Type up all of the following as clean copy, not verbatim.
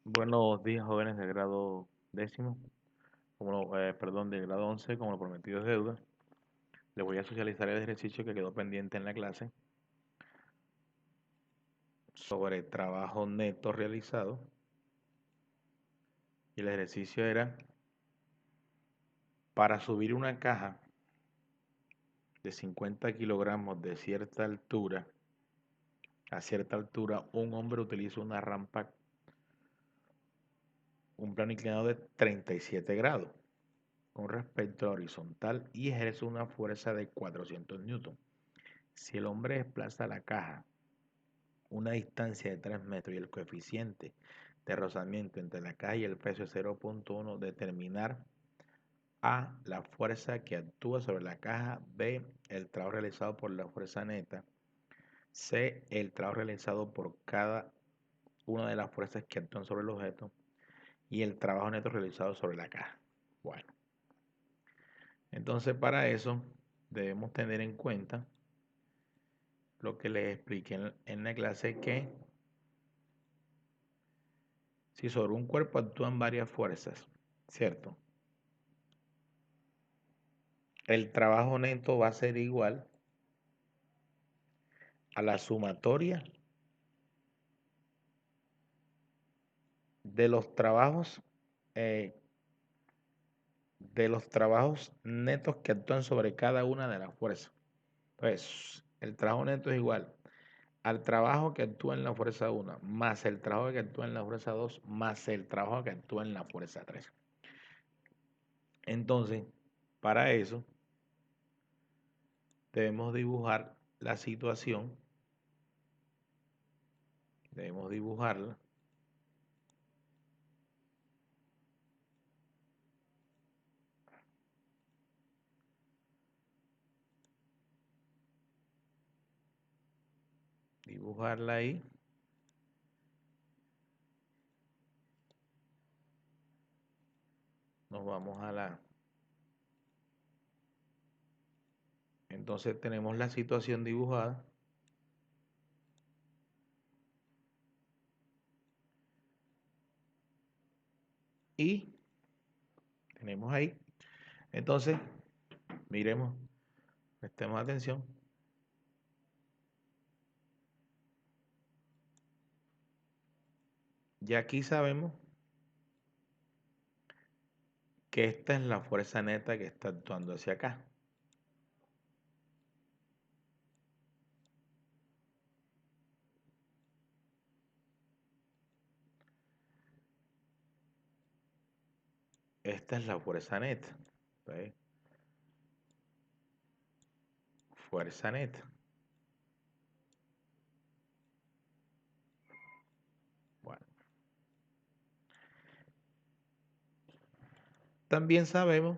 Buenos días, jóvenes de grado décimo, perdón, de grado 11, como lo prometido es deuda. Les voy a socializar el ejercicio que quedó pendiente en la clase sobre trabajo neto realizado. Y el ejercicio era para subir una caja de 50 kilogramos de cierta altura, a cierta altura, un hombre utiliza una rampa, un plano inclinado de 37 grados con respecto a la horizontal y ejerce una fuerza de 400 newton. Si el hombre desplaza la caja una distancia de 3 metros y el coeficiente de rozamiento entre la caja y el peso es 0.1, determinar A, la fuerza que actúa sobre la caja; B, el trabajo realizado por la fuerza neta; C, el trabajo realizado por cada una de las fuerzas que actúan sobre el objeto; y el trabajo neto realizado sobre la caja. Bueno, entonces para eso debemos tener en cuenta lo que les expliqué en la clase, que si sobre un cuerpo actúan varias fuerzas, ¿cierto? El trabajo neto va a ser igual a la sumatoria de los trabajos eh, netos que actúan sobre cada una de las fuerzas. Pues el trabajo neto es igual al trabajo que actúa en la fuerza 1 más el trabajo que actúa en la fuerza 2 más el trabajo que actúa en la fuerza 3. Entonces, para eso debemos dibujar la situación, debemos dibujarla ahí. Nos vamos a la... Entonces tenemos la situación dibujada. Y tenemos ahí. Entonces, miremos, prestemos atención. Ya aquí sabemos que esta es la fuerza neta que está actuando hacia acá. Esta es la fuerza neta. ¿Ve? Fuerza neta. Bueno. También sabemos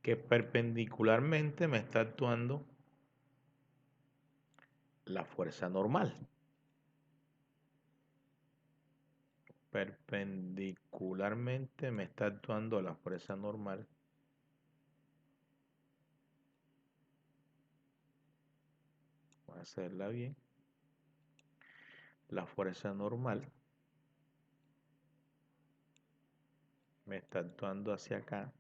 que perpendicularmente me está actuando la fuerza normal. Perpendicularmente me está actuando la fuerza normal. Voy a hacerla bien. La fuerza normal me está actuando hacia acá.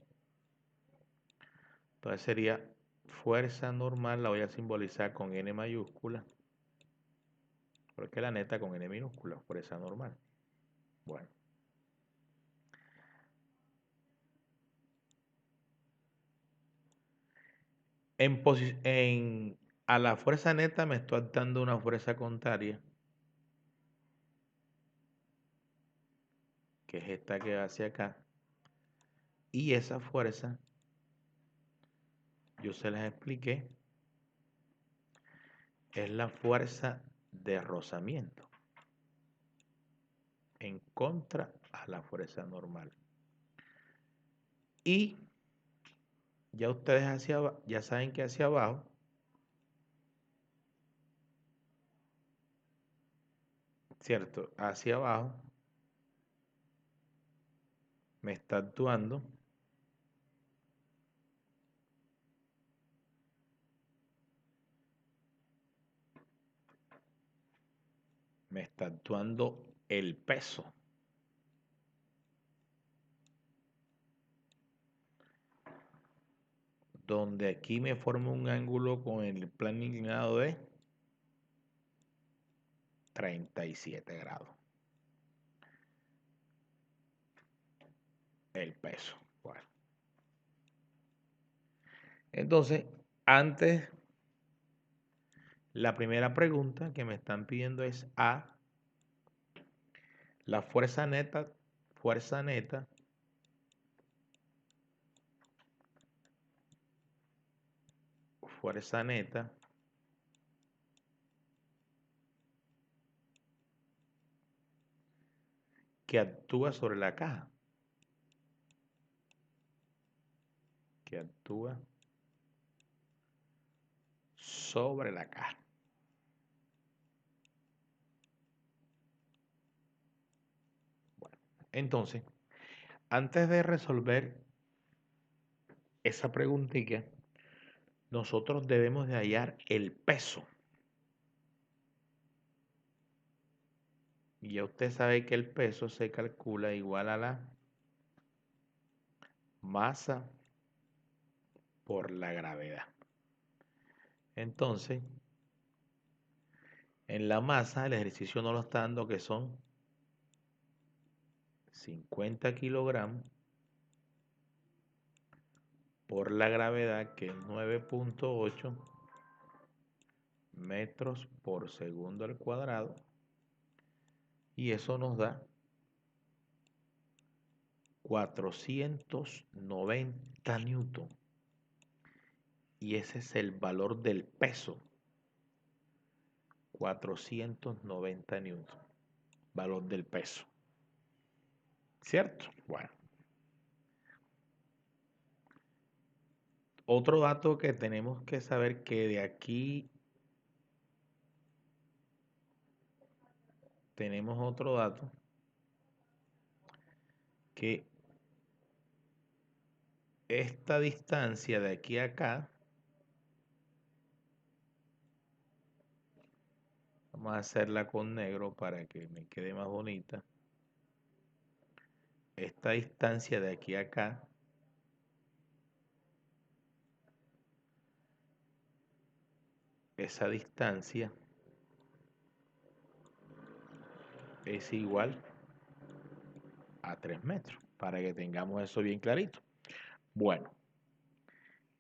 Entonces sería fuerza normal, la voy a simbolizar con N mayúscula, porque la neta con N minúscula, fuerza normal. Bueno. A la fuerza neta me estoy dando una fuerza contraria, que es esta que va hacia acá. Y esa fuerza, yo se las expliqué, es la fuerza de rozamiento en contra a la fuerza normal. Y ya ustedes ya saben que hacia abajo ¿cierto? Hacia abajo me está actuando el peso. Donde aquí me forma un ángulo con el plano inclinado de 37 grados. El peso. Bueno. Entonces, antes, la primera pregunta que me están pidiendo es A, la fuerza neta que actúa sobre la caja. Que actúa sobre la caja. Bueno, entonces, antes de resolver esa preguntita, nosotros debemos de hallar el peso. Y ya usted sabe que el peso se calcula igual a la masa por la gravedad. Entonces, en la masa, el ejercicio nos lo está dando que son 50 kilogramos por la gravedad, que es 9.8 metros por segundo al cuadrado. Y eso nos da 490 newton. Y ese es el valor del peso. 490 newton. Valor del peso. ¿Cierto? Bueno. Otro dato que tenemos que saber, que de aquí tenemos otro dato, que esta distancia de aquí a acá, vamos a hacerla con negro para que me quede más bonita. Esta distancia de aquí a acá esa distancia es igual a 3 metros, para que tengamos eso bien clarito. Bueno,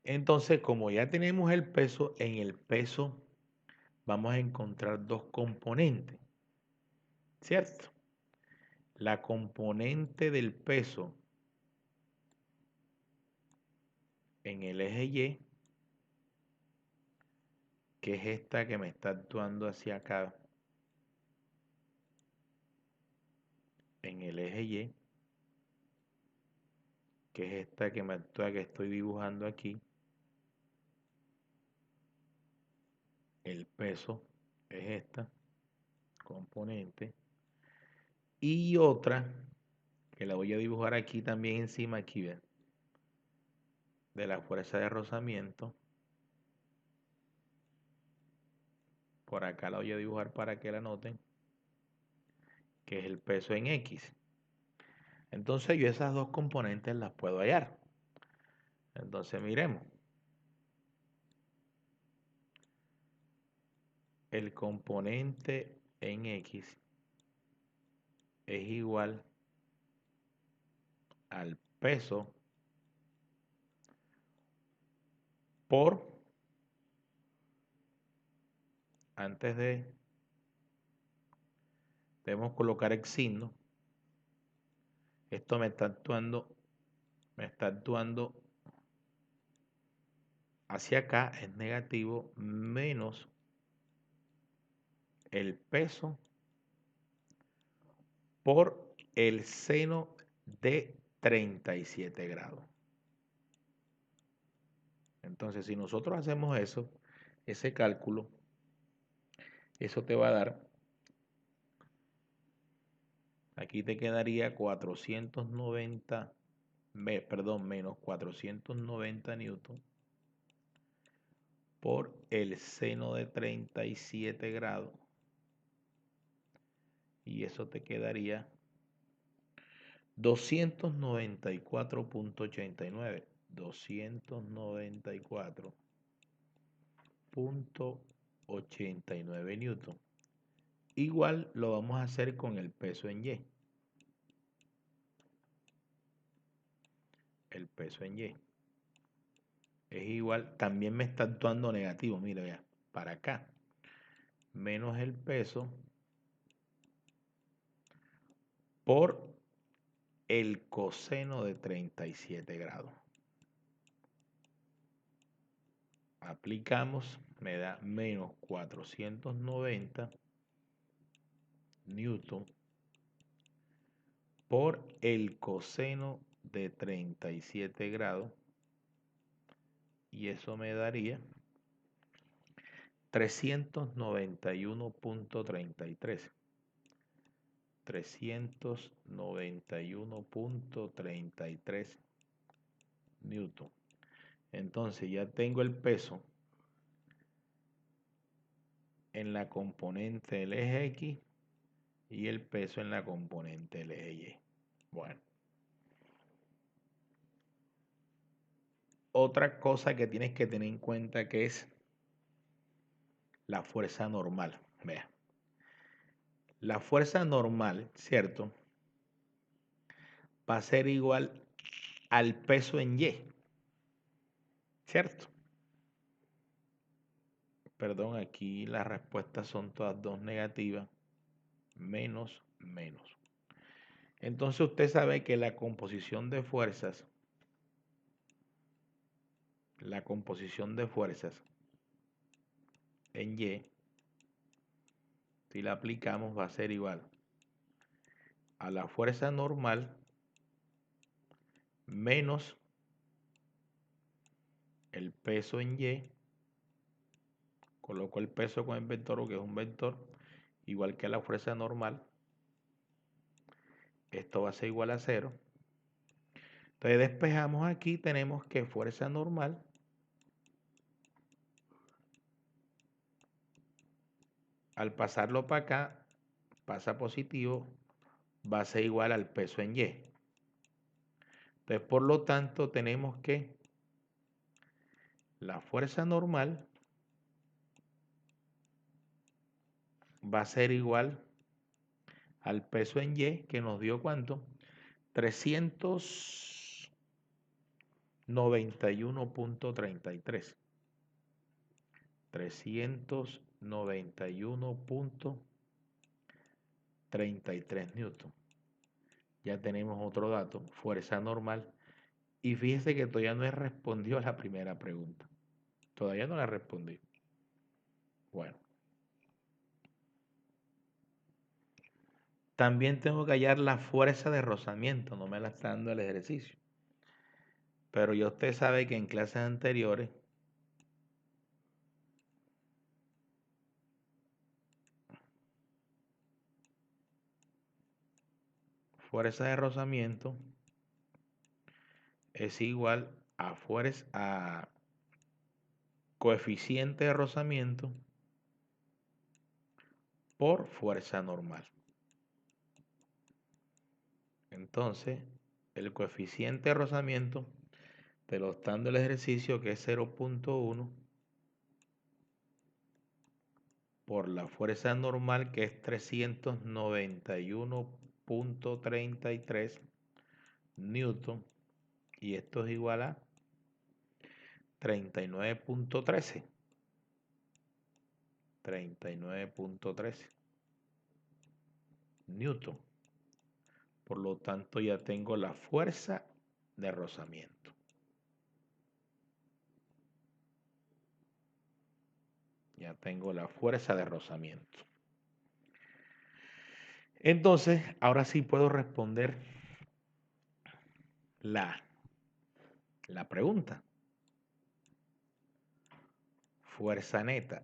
entonces como ya tenemos el peso, en el peso vamos a encontrar dos componentes, ¿cierto? La componente del peso en el eje Y, que es esta que me está actuando hacia acá, en el eje Y, que es esta que me actúa, que estoy dibujando aquí. El peso es esta componente. Y otra, que la voy a dibujar aquí también encima, aquí, ¿ven? De la fuerza de rozamiento. Por acá la voy a dibujar para que la noten, que es el peso en X. Entonces yo esas dos componentes las puedo hallar. Entonces miremos. El componente en X es igual al peso por, antes de, debemos colocar el signo. Esto me está actuando hacia acá, es negativo, menos el peso por el seno de 37 grados. Entonces, si nosotros hacemos eso, ese cálculo, eso te va a dar, aquí te quedaría 490, menos 490 newton por el seno de 37 grados, y eso te quedaría 294.89. 294.89 newton. Igual lo vamos a hacer con el peso en Y. El peso en Y es igual, también me está actuando negativo, mira ya, para acá, menos el peso por el coseno de 37 grados. Aplicamos, me da menos 490 newton por el coseno de 37 grados, y eso me daría 391.33. 391.33 newton. Entonces ya tengo el peso en la componente del eje X y el peso en la componente del eje Y. Bueno. Otra cosa que tienes que tener en cuenta que es la fuerza normal. Vea. La fuerza normal, ¿cierto? Va a ser igual al peso en Y. ¿Cierto? Perdón, aquí las respuestas son todas dos negativas. Menos, menos. Entonces usted sabe que la composición de fuerzas en Y, si la aplicamos, va a ser igual a la fuerza normal menos el peso en Y. Coloco el peso con el vector, que es un vector, igual que la fuerza normal. Esto va a ser igual a 0. Entonces despejamos aquí, tenemos que fuerza normal al pasarlo para acá, pasa positivo, va a ser igual al peso en Y. Entonces, por lo tanto, tenemos que la fuerza normal va a ser igual al peso en Y, que nos dio ¿cuánto? 391.33. 391.33 newton. Ya tenemos otro dato, fuerza normal. Y fíjese que todavía no he respondido a la primera pregunta. Todavía no la respondí. Bueno. También tengo que hallar la fuerza de rozamiento. No me la está dando el ejercicio. Pero ya usted sabe que en clases anteriores fuerza de rozamiento es igual a coeficiente de rozamiento por fuerza normal. Entonces, el coeficiente de rozamiento, te lo está dando el ejercicio, que es 0.1 por la fuerza normal, que es 391.33 newton, y esto es igual a 39.13. 39.13 newton. Por lo tanto, ya tengo la fuerza de rozamiento. Ya tengo la fuerza de rozamiento. Entonces, ahora sí puedo responder la pregunta. Fuerza neta.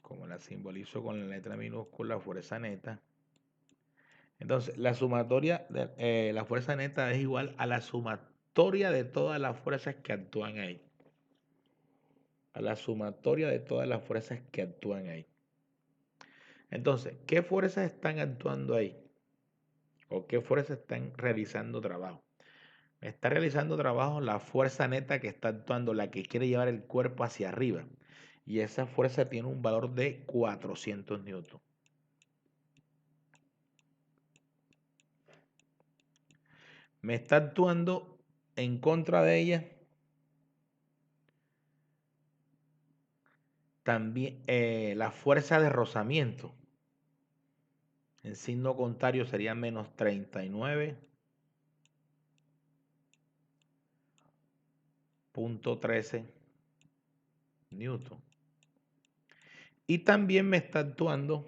Como la simbolizo con la letra minúscula, fuerza neta. Entonces, la sumatoria de la fuerza neta es igual a la sumatoria de todas las fuerzas que actúan ahí. A la sumatoria de todas las fuerzas que actúan ahí. Entonces, ¿qué fuerzas están actuando ahí? ¿O qué fuerzas están realizando trabajo? Está realizando trabajo la fuerza neta que está actuando, la que quiere llevar el cuerpo hacia arriba. Y esa fuerza tiene un valor de 400 newton. Me está actuando en contra de ella también la fuerza de rozamiento. En signo contrario sería menos 39.13 newton. Y también me está actuando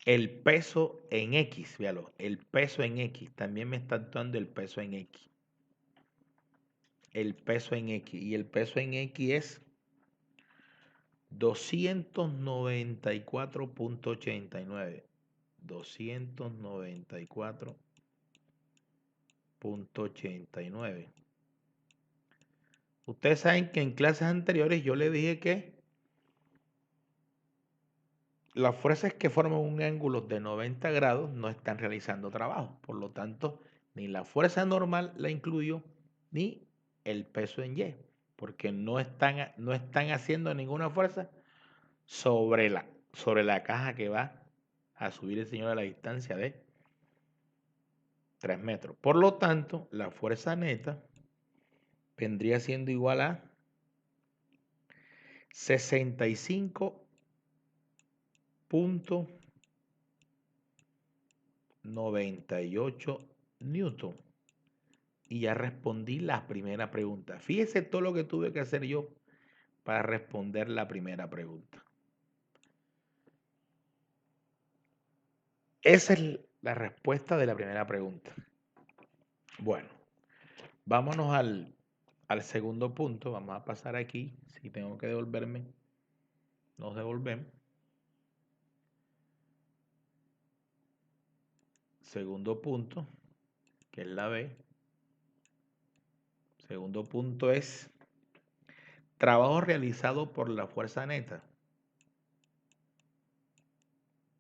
el peso en X, véalo, el peso en X, también me está actuando el peso en X. El peso en X, y el peso en X es 294.89. 294.89. Ustedes saben que en clases anteriores yo les dije que las fuerzas que forman un ángulo de 90 grados no están realizando trabajo. Por lo tanto, ni la fuerza normal la incluyo, ni el peso en Y, porque no están haciendo ninguna fuerza sobre la caja que va a subir el señor a la distancia de 3 metros. Por lo tanto, la fuerza neta vendría siendo igual a 65.98 newton. Y ya respondí la primera pregunta. Fíjese todo lo que tuve que hacer yo para responder la primera pregunta. Esa es la respuesta de la primera pregunta. Bueno, vámonos al segundo punto. Vamos a pasar aquí. Si tengo que devolverme, nos devolvemos. Segundo punto, que es la B. Segundo punto es trabajo realizado por la fuerza neta.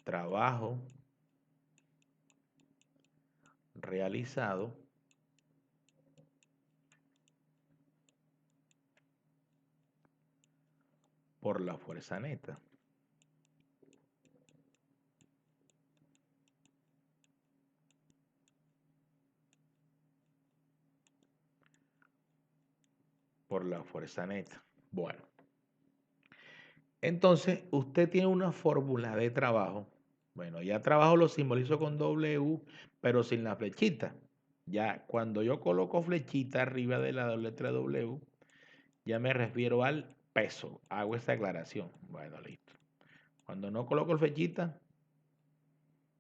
Trabajo realizado por la fuerza neta. Por la fuerza neta. Bueno. Entonces, usted tiene una fórmula de trabajo. Bueno, ya trabajo lo simbolizo con W, pero sin la flechita. Ya cuando yo coloco flechita arriba de la letra W, ya me refiero al peso. Hago esa aclaración. Bueno, listo. Cuando no coloco flechita,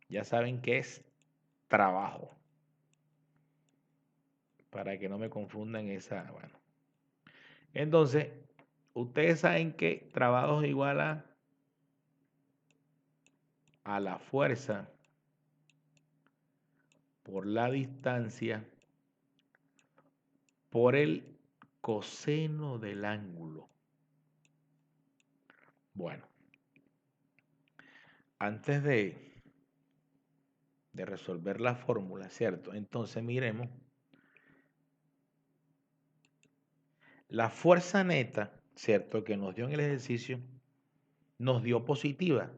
ya saben que es trabajo. Para que no me confundan esa. Bueno. Entonces, ustedes saben que trabajo es igual a la fuerza por la distancia por el coseno del ángulo. Bueno, antes de resolver la fórmula, ¿cierto? Entonces miremos. La fuerza neta, ¿cierto? Que nos dio en el ejercicio, nos dio positiva.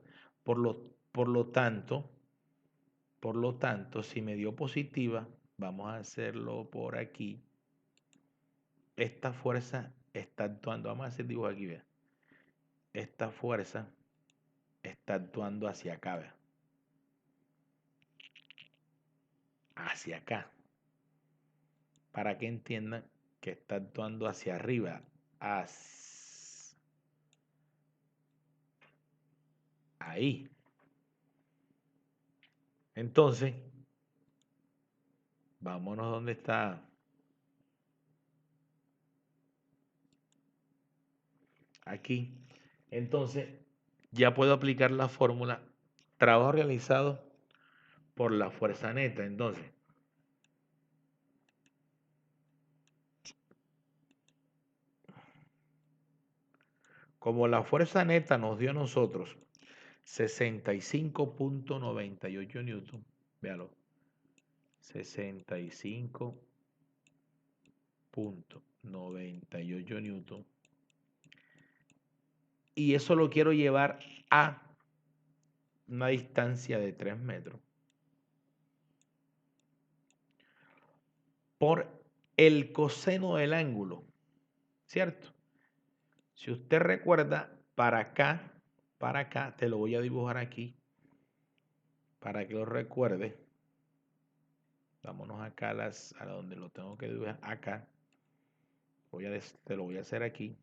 Por lo, por lo tanto, si me dio positiva, vamos a hacerlo por aquí. Esta fuerza está actuando, vamos a hacer dibujo aquí, vea. Esta fuerza está actuando hacia acá, vea. Hacia acá. Para que entiendan que está actuando hacia arriba. Ahí. Entonces, vámonos donde está. Aquí. Entonces, ya puedo aplicar la fórmula trabajo realizado por la fuerza neta. Entonces, Como la fuerza neta nos dio a nosotros 65.98 newton, véalo, 65.98 newton, y eso lo quiero llevar a una distancia de 3 metros por el coseno del ángulo, ¿cierto? Si usted recuerda, para acá, te lo voy a dibujar aquí, para que lo recuerde. Vámonos acá a donde lo tengo que dibujar, acá. Te lo voy a hacer aquí.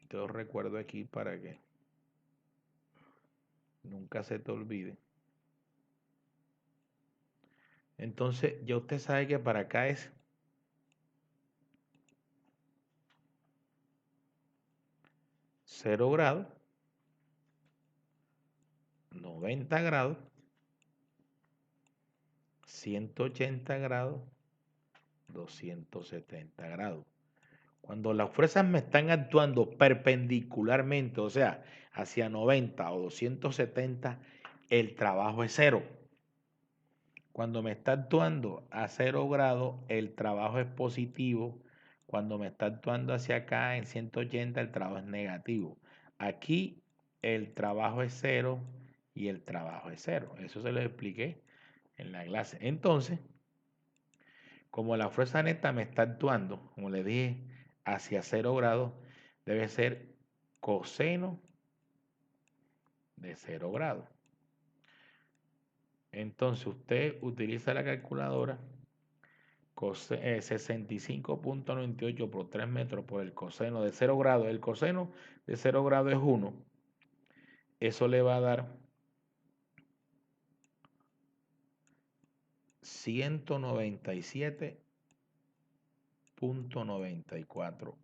Te lo recuerdo aquí para que nunca se te olvide. Entonces, ya usted sabe que para acá es 0 grados, 90 grados, 180 grados, 270 grados. Cuando las fuerzas me están actuando perpendicularmente, o sea, hacia 90 o 270, el trabajo es cero. Cuando me está actuando a 0 grados, el trabajo es positivo. Cuando me está actuando hacia acá en 180, el trabajo es negativo. Aquí el trabajo es cero y el trabajo es cero. Eso se lo expliqué en la clase. Entonces, como la fuerza neta me está actuando, como le dije, hacia 0 grados, debe ser coseno de 0 grados. Entonces usted utiliza la calculadora, 65.98 por 3 metros por el coseno de 0 grados. El coseno de 0 grados es 1. Eso le va a dar 197.94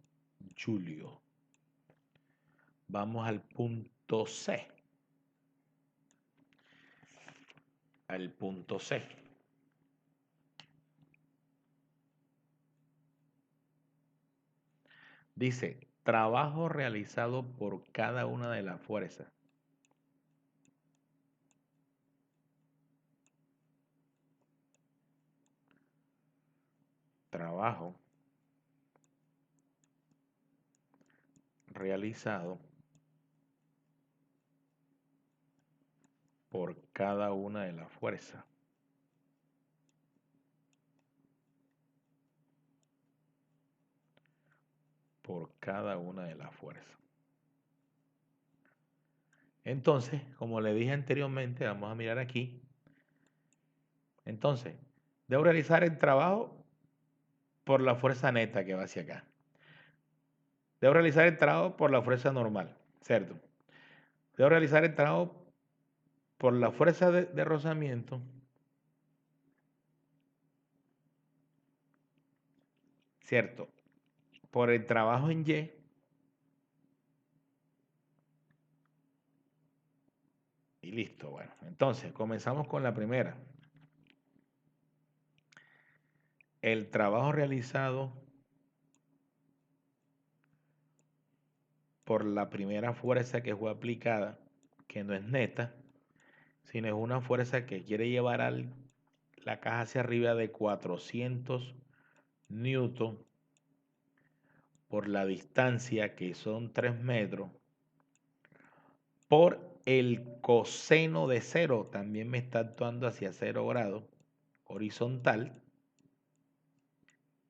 julio. Vamos al punto C. Al punto C. Dice, trabajo realizado por cada una de las fuerzas. Trabajo realizado por cada una de las fuerzas. Por cada una de las fuerzas. Entonces, como le dije anteriormente, vamos a mirar aquí. Entonces, debo realizar el trabajo por la fuerza neta que va hacia acá. Debo realizar el trabajo por la fuerza normal, ¿cierto? Debo realizar el trabajo por la fuerza de rozamiento, ¿cierto? Por el trabajo en Y. Y listo, bueno. Entonces, comenzamos con la primera. El trabajo realizado por la primera fuerza que fue aplicada, que no es neta, sino es una fuerza que quiere llevar la caja hacia arriba de 400 newton por la distancia, que son 3 metros, por el coseno de 0, también me está actuando hacia 0 grados, horizontal.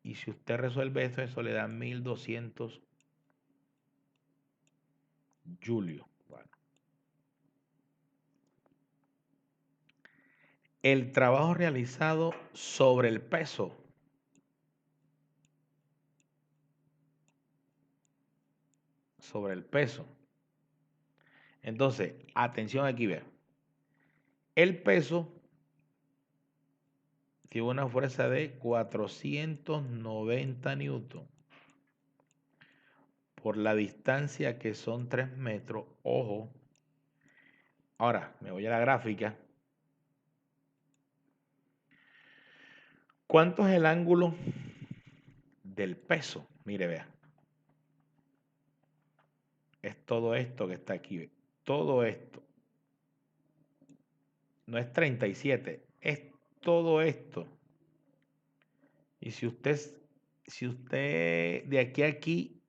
Y si usted resuelve eso le da 1200 julio. Bueno. El trabajo realizado sobre el peso. Sobre el peso. Entonces, atención aquí, vean. El peso tiene una fuerza de 490 newton por la distancia, que son 3 metros. Ojo. Ahora, me voy a la gráfica. ¿Cuánto es el ángulo del peso? Mire, vea. es todo esto que está aquí. Todo esto. No es 37, es todo esto. Y si usted de aquí a aquí,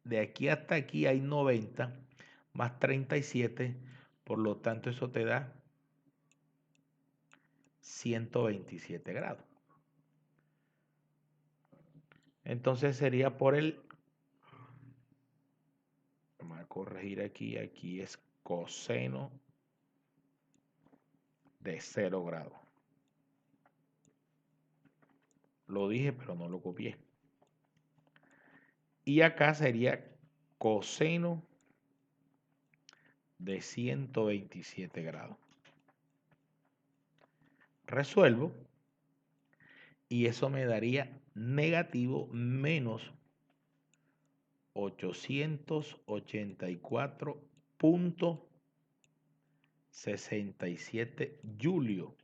de aquí hasta aquí hay 90 más 37, por lo tanto eso te da 127 grados. Entonces sería por el, vamos a corregir aquí, aquí es coseno de 0 grados. Lo dije, pero no lo copié. Y acá sería coseno de 127 grados. Resuelvo y eso me daría negativo menos 884.67 julio,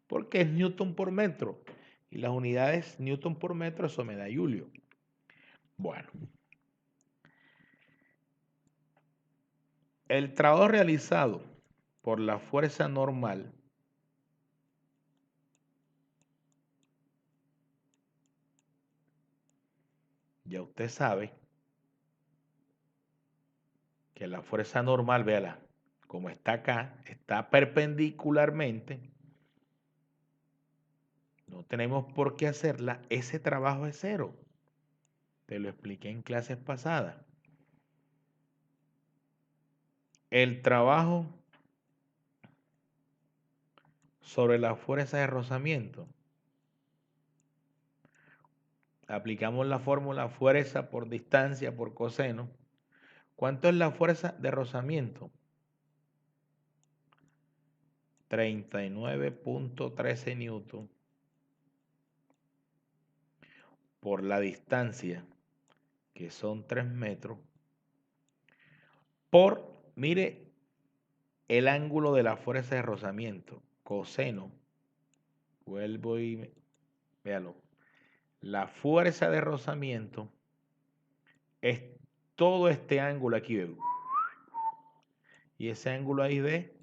porque es newton por metro y las unidades newton por metro, eso me da julio. Bueno, el trabajo realizado por la fuerza normal ya usted sabe que la fuerza normal, véala, como está acá, está perpendicularmente. No tenemos por qué hacerla. Ese trabajo es cero. Te lo expliqué en clases pasadas. El trabajo sobre la fuerza de rozamiento. Aplicamos la fórmula fuerza por distancia por coseno. ¿Cuánto es la fuerza de rozamiento? 39.13 newton por la distancia, que son 3 metros, por, mire, el ángulo de la fuerza de rozamiento, coseno, vuelvo y véalo, la fuerza de rozamiento es todo este ángulo aquí, ¿ve? Y ese ángulo ahí de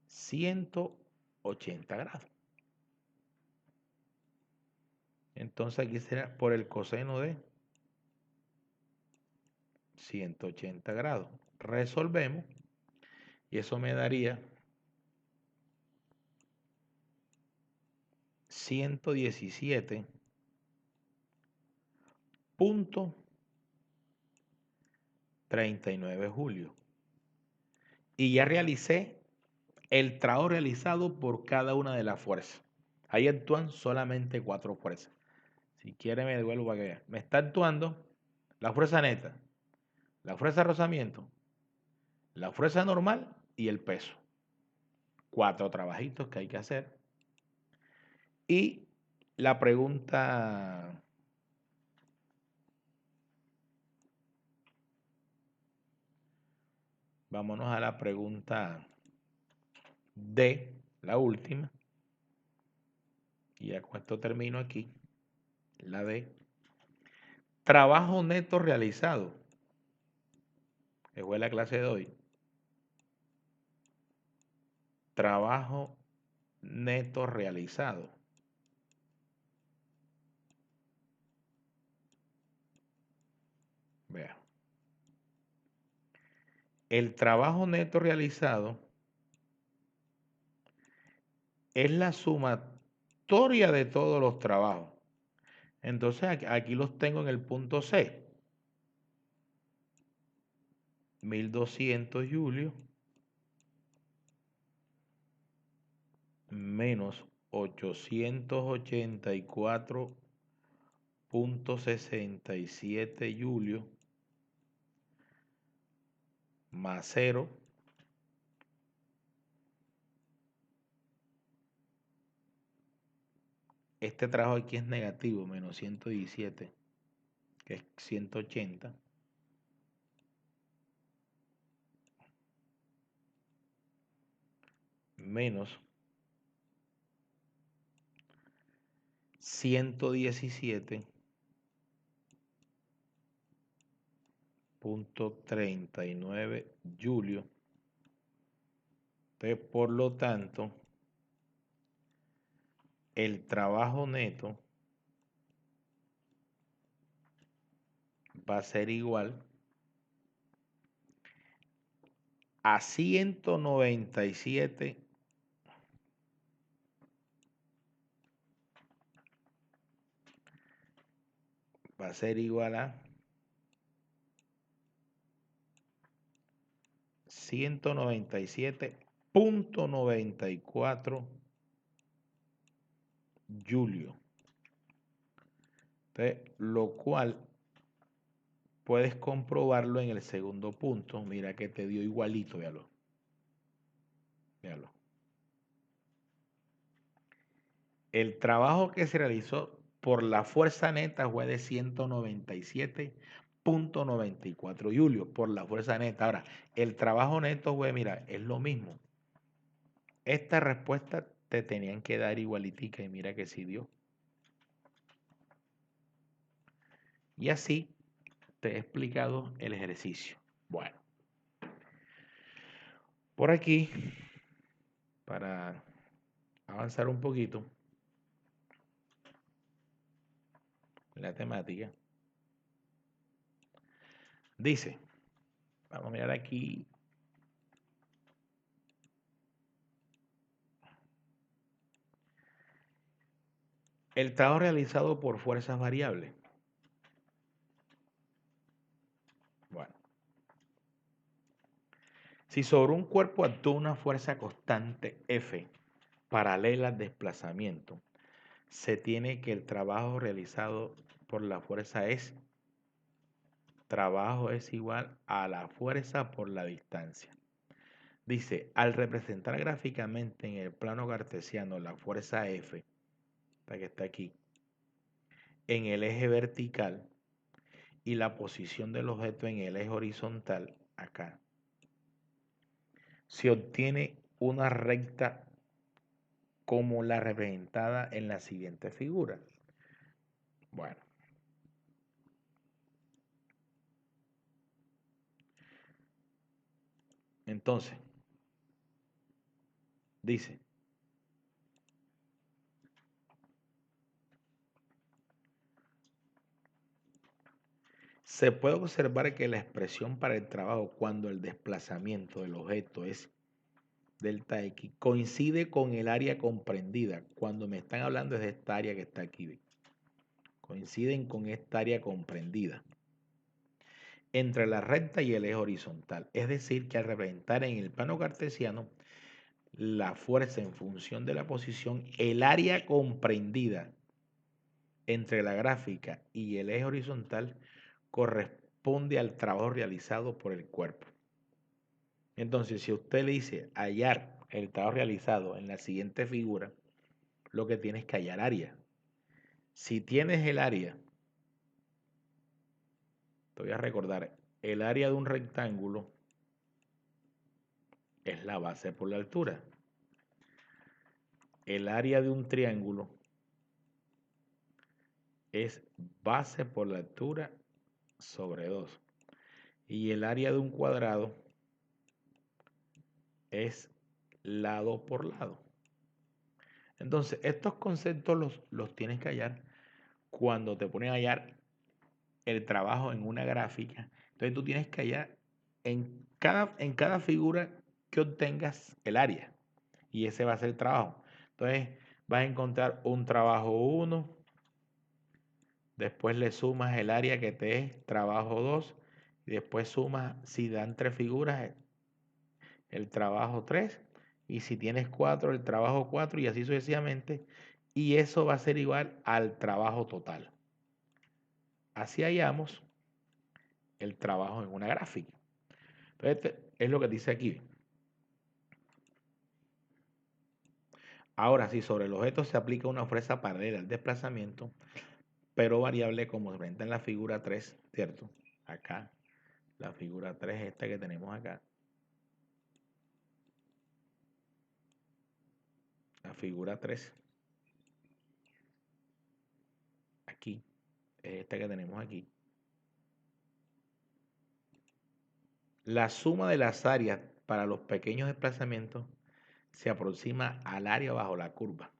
180 grados. Entonces aquí será por el coseno de 180 grados. Resolvemos y eso me daría 117.39 julio. Y ya realicé el trabajo realizado por cada una de las fuerzas. Ahí actúan solamente 4 fuerzas. Si quiere me devuelvo para que vea. Me está actuando la fuerza neta, la fuerza de rozamiento, la fuerza normal y el peso. 4 trabajitos que hay que hacer. Y la pregunta vámonos a la pregunta D, la última. Y ya con esto termino aquí. La D. Trabajo neto realizado. Que fue la clase de hoy. Trabajo neto realizado. Vea. El trabajo neto realizado es la sumatoria de todos los trabajos. Entonces aquí los tengo en el punto C. 1200 julio menos 884.67 julio más 0 este trabajo aquí es negativo, menos 117, que es 180, menos 117 0.39 julios. Entonces, por lo tanto, el trabajo neto va a ser igual a 197 va a ser igual a 197.94 julio. Entonces, lo cual puedes comprobarlo en el segundo punto. Mira que te dio igualito, véalo. Véalo. El trabajo que se realizó por la fuerza neta fue de 197.94 julios por la fuerza neta. Ahora, el trabajo neto fue, mira, es lo mismo. Esta respuesta te tenían que dar igualitica y mira que sí dio. Y así te he explicado el ejercicio. Bueno, por aquí, para avanzar un poquito en la temática, dice, vamos a mirar aquí. El trabajo realizado por fuerzas variables. Bueno, si sobre un cuerpo actúa una fuerza constante F paralela al desplazamiento, se tiene que el trabajo realizado por la fuerza es trabajo es igual a la fuerza por la distancia. Dice, al representar gráficamente en el plano cartesiano la fuerza F, la que está aquí, en el eje vertical y la posición del objeto en el eje horizontal, acá, se obtiene una recta como la representada en la siguiente figura. Bueno, entonces, dice, se puede observar que la expresión para el trabajo cuando el desplazamiento del objeto es delta X coincide con el área comprendida. Cuando me están hablando es de esta área que está aquí. ¿Ve? Coinciden con esta área comprendida entre la recta y el eje horizontal. Es decir, que al representar en el plano cartesiano la fuerza en función de la posición, el área comprendida entre la gráfica y el eje horizontal corresponde al trabajo realizado por el cuerpo. Entonces, si usted le dice hallar el trabajo realizado en la siguiente figura, lo que tienes que hallar área. Si tienes el área, te voy a recordar, el área de un rectángulo es la base por la altura. El área de un triángulo es base por la altura sobre 2. Y el área de un cuadrado es lado por lado. Entonces, estos conceptos los tienes que hallar cuando te ponen a hallar el trabajo en una gráfica. Entonces, tú tienes que hallar en cada figura que obtengas el área. Y ese va a ser el trabajo. Entonces, vas a encontrar un trabajo 1. Después le sumas el área que te es trabajo 2. Y después sumas, si dan 3 figuras, el trabajo 3. Y si tienes 4, el trabajo 4 y así sucesivamente. Y eso va a ser igual al trabajo total. Así hallamos el trabajo en una gráfica. Entonces, es lo que dice aquí. Ahora, si sobre el objeto se aplica una fuerza paralela al desplazamiento, pero variable como se presenta en la figura 3, ¿cierto? Acá, la figura 3 esta que tenemos acá. La figura 3. Aquí, es esta que tenemos aquí. La suma de las áreas para los pequeños desplazamientos se aproxima al área bajo la curva.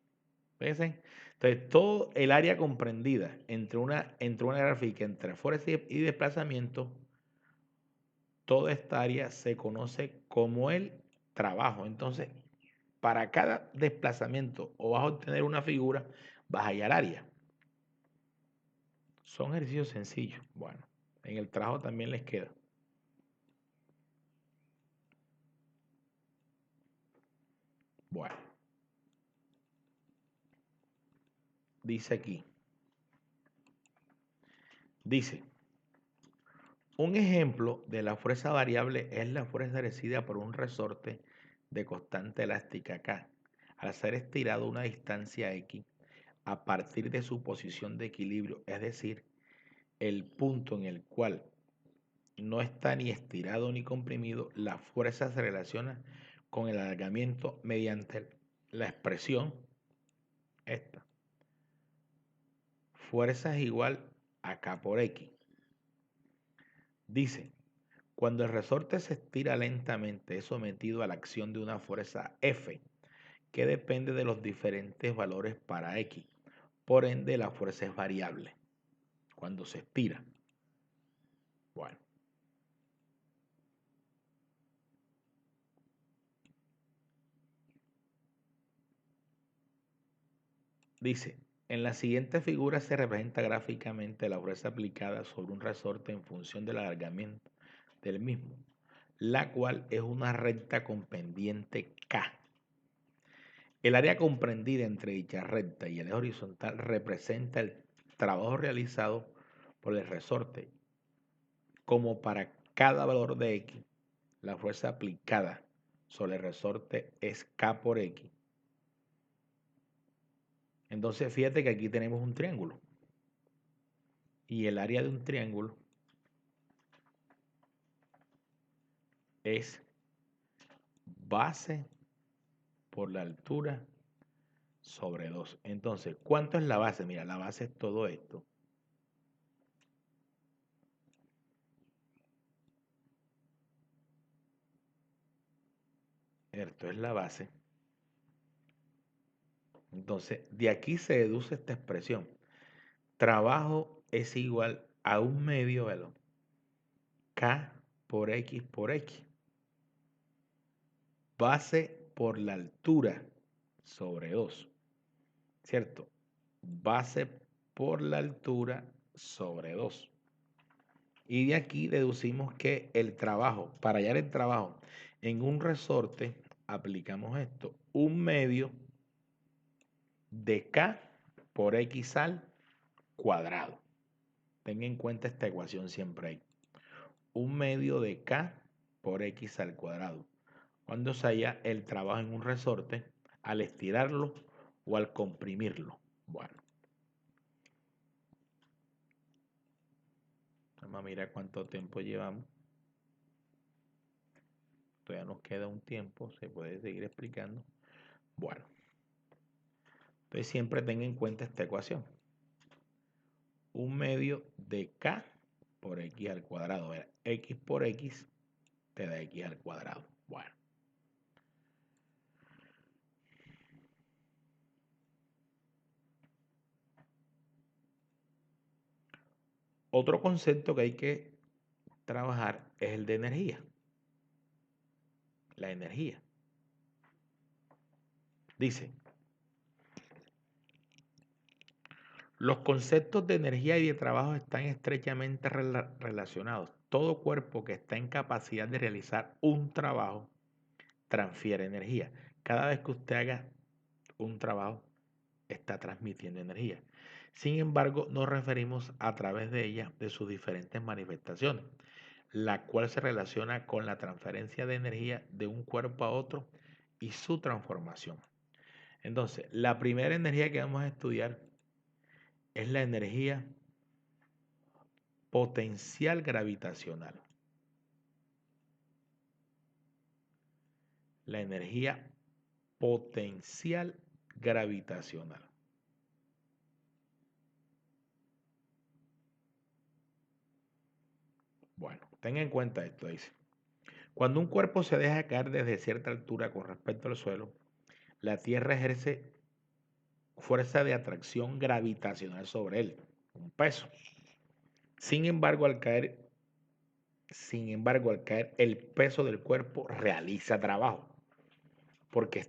Fíjense. Entonces, todo el área comprendida entre una gráfica entre fuerza y desplazamiento, toda esta área se conoce como el trabajo. Entonces, para cada desplazamiento o vas a obtener una figura, vas a hallar área. Son ejercicios sencillos. Bueno, en el trabajo también les queda. Bueno, dice aquí. Dice, un ejemplo de la fuerza variable es la fuerza ejercida por un resorte de constante elástica K al ser estirado una distancia X a partir de su posición de equilibrio, es decir, el punto en el cual no está ni estirado ni comprimido, la fuerza se relaciona con el alargamiento mediante la expresión esta. Fuerza es igual a K por X. Dice, cuando el resorte se estira lentamente es sometido a la acción de una fuerza F que depende de los diferentes valores para X. Por ende, la fuerza es variable cuando se estira. Bueno. Dice, en la siguiente figura se representa gráficamente la fuerza aplicada sobre un resorte en función del alargamiento del mismo, la cual es una recta con pendiente K. El área comprendida entre dicha recta y el eje horizontal representa el trabajo realizado por el resorte. Como para cada valor de X, la fuerza aplicada sobre el resorte es K por X. Entonces fíjate que aquí tenemos un triángulo. Y el área de un triángulo es base por la altura sobre 2. Entonces, ¿cuánto es la base? Mira, la base es todo esto. Esto es la base. Entonces, de aquí se deduce esta expresión. Trabajo es igual a un medio, ¿verdad? K por X por X. Base por la altura sobre 2. ¿Cierto? Base por la altura sobre 2. Y de aquí deducimos que el trabajo, para hallar el trabajo en un resorte, aplicamos esto. Un medio de K por X al cuadrado. Ten en cuenta esta ecuación siempre ahí. Un medio de K por X al cuadrado. Cuando se halla el trabajo en un resorte, al estirarlo o al comprimirlo. Bueno. Vamos a mirar cuánto tiempo llevamos. Todavía nos queda un tiempo, se puede seguir explicando. Bueno, entonces siempre tenga en cuenta esta ecuación. Un medio de K por X al cuadrado. X por X te da X al cuadrado. Bueno. Otro concepto que hay que trabajar es el de energía. La energía. Dice, los conceptos de energía y de trabajo están estrechamente relacionados. Todo cuerpo que está en capacidad de realizar un trabajo transfiere energía. Cada vez que usted haga un trabajo, está transmitiendo energía. Sin embargo, nos referimos a través de ella de sus diferentes manifestaciones, la cual se relaciona con la transferencia de energía de un cuerpo a otro y su transformación. Entonces, la primera energía que vamos a estudiar es la energía potencial gravitacional. La energía potencial gravitacional. Bueno, tenga en cuenta esto, dice. Cuando un cuerpo se deja caer desde cierta altura con respecto al suelo, la Tierra ejerce fuerza de atracción gravitacional sobre él, un peso. Sin embargo, el peso del cuerpo realiza trabajo, porque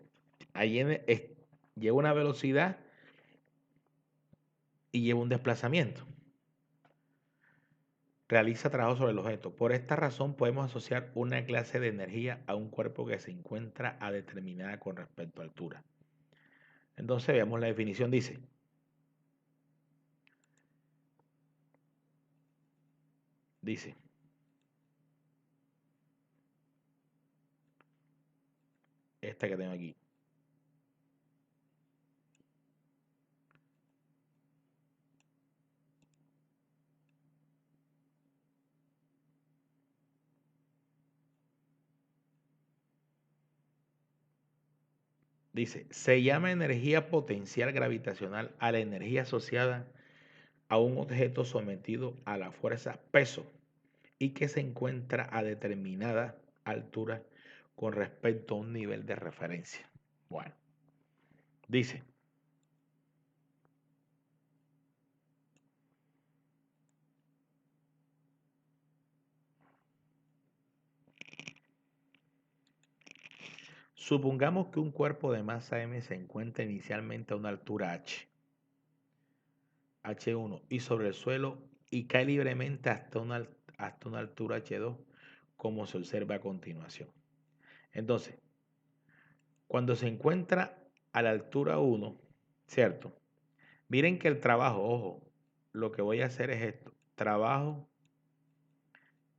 lleva una velocidad y lleva un desplazamiento. Realiza trabajo sobre el objeto. Por esta razón podemos asociar una clase de energía a un cuerpo que se encuentra a determinada con respecto a altura. Entonces veamos la definición. Dice, esta que tengo aquí. Dice, se llama energía potencial gravitacional a la energía asociada a un objeto sometido a la fuerza peso y que se encuentra a determinada altura con respecto a un nivel de referencia. Bueno, dice, supongamos que un cuerpo de masa m se encuentra inicialmente a una altura h1 y sobre el suelo y cae libremente hasta una altura h2, como se observa a continuación. Entonces, cuando se encuentra a la altura 1, ¿cierto? Miren que el trabajo, ojo, lo que voy a hacer es esto. Trabajo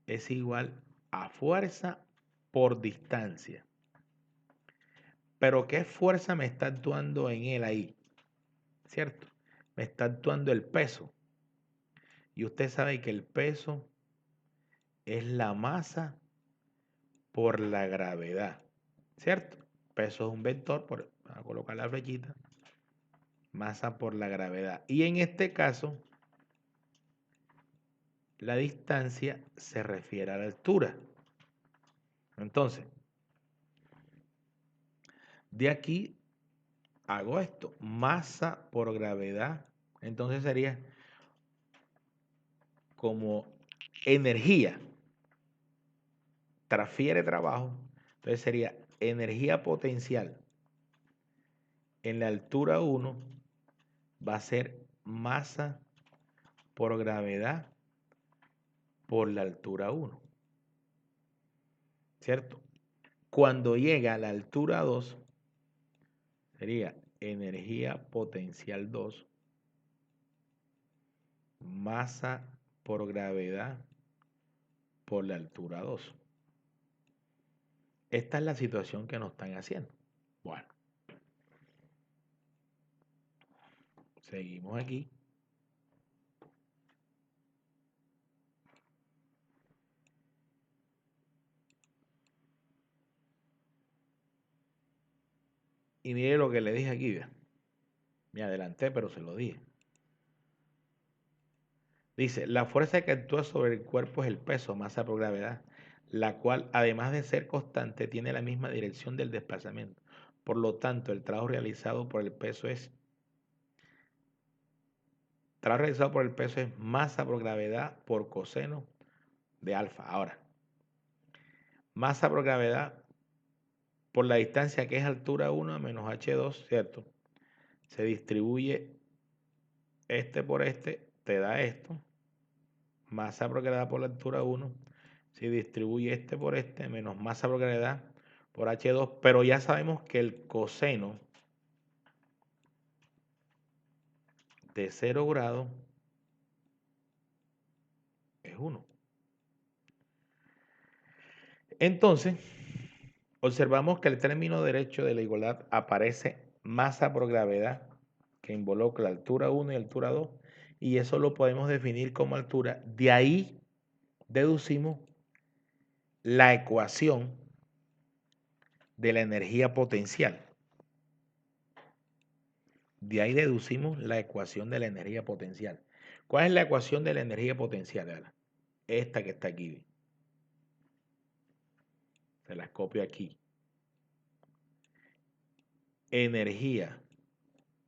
es igual a fuerza por distancia. Pero ¿qué fuerza me está actuando en él ahí? ¿Cierto? Me está actuando el peso. Y usted sabe que el peso es la masa por la gravedad. ¿Cierto? Peso es un vector, voy a colocar la flechita. Masa por la gravedad. Y en este caso, la distancia se refiere a la altura. Entonces, de aquí hago esto, masa por gravedad. Entonces sería como energía transfiere trabajo. Entonces sería energía potencial en la altura 1 va a ser masa por gravedad por la altura 1. ¿Cierto? Cuando llega a la altura 2, sería energía potencial 2, masa por gravedad por la altura 2. Esta es la situación que nos están haciendo. Bueno, seguimos aquí. Y mire lo que le dije aquí. Me adelanté, pero se lo dije. Dice, la fuerza que actúa sobre el cuerpo es el peso, masa por gravedad, la cual, además de ser constante, tiene la misma dirección del desplazamiento. Por lo tanto, el trabajo realizado por el peso es masa por gravedad por coseno de alfa. Ahora, masa por gravedad por la distancia que es altura 1 menos h2, ¿cierto? Se distribuye este por este, te da esto. Masa por gravedad por la altura 1, se distribuye este por este, menos masa por gravedad por H2, pero ya sabemos que el coseno de 0 grados es 1. Entonces, observamos que el término derecho de la igualdad aparece masa por gravedad, que involucra la altura 1 y altura 2, y eso lo podemos definir como altura. De ahí deducimos la ecuación de la energía potencial. De ahí deducimos la ecuación de la energía potencial. ¿Cuál es la ecuación de la energía potencial, Ana? Esta que está aquí. Se las copio aquí. Energía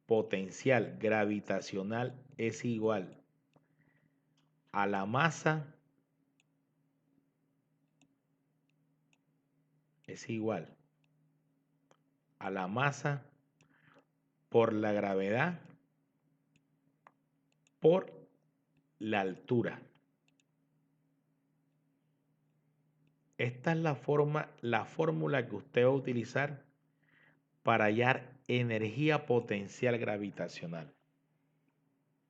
potencial gravitacional es igual a la masa, por la gravedad por la altura. Esta es la fórmula que usted va a utilizar para hallar energía potencial gravitacional,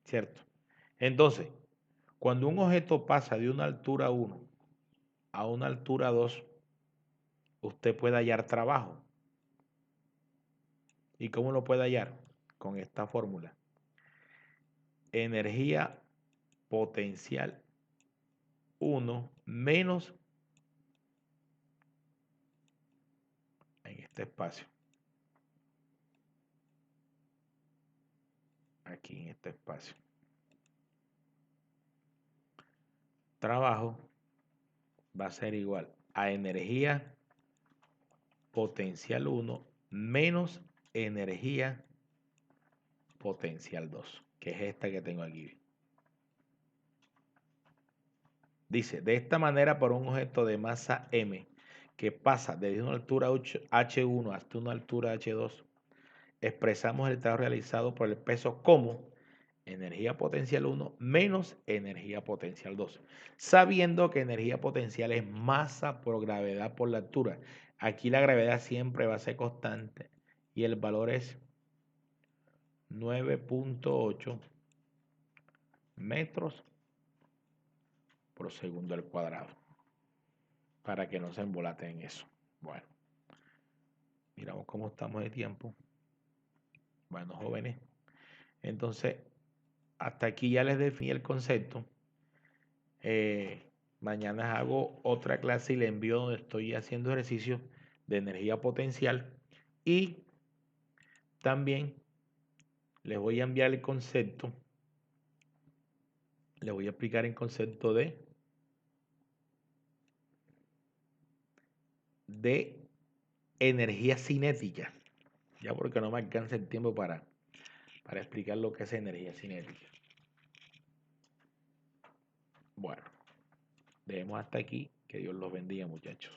¿cierto? Entonces, cuando un objeto pasa de una altura 1 a una altura 2, usted puede hallar trabajo. ¿Y cómo lo puede hallar? Con esta fórmula. Energía potencial 1 menos en este espacio. Aquí en este espacio. Trabajo va a ser igual a energía potencial 1 menos energía potencial 2, que es esta que tengo aquí. Dice, de esta manera, por un objeto de masa m que pasa desde una altura h1 hasta una altura h2, expresamos el trabajo realizado por el peso como energía potencial 1 menos energía potencial 2, sabiendo que energía potencial es masa por gravedad por la altura. Aquí la gravedad siempre va a ser constante y el valor es 9.8 metros por segundo al cuadrado, para que no se embolaten en eso. Bueno, miramos cómo estamos de tiempo. Bueno, jóvenes, entonces hasta aquí ya les definí el concepto. Mañana hago otra clase y le envío donde estoy haciendo ejercicios de energía potencial, y también les voy a enviar el concepto, les voy a explicar el concepto de energía cinética, ya porque no me alcanza el tiempo para explicar lo que es energía cinética. Bueno, dejemos hasta aquí. Que Dios los bendiga, muchachos.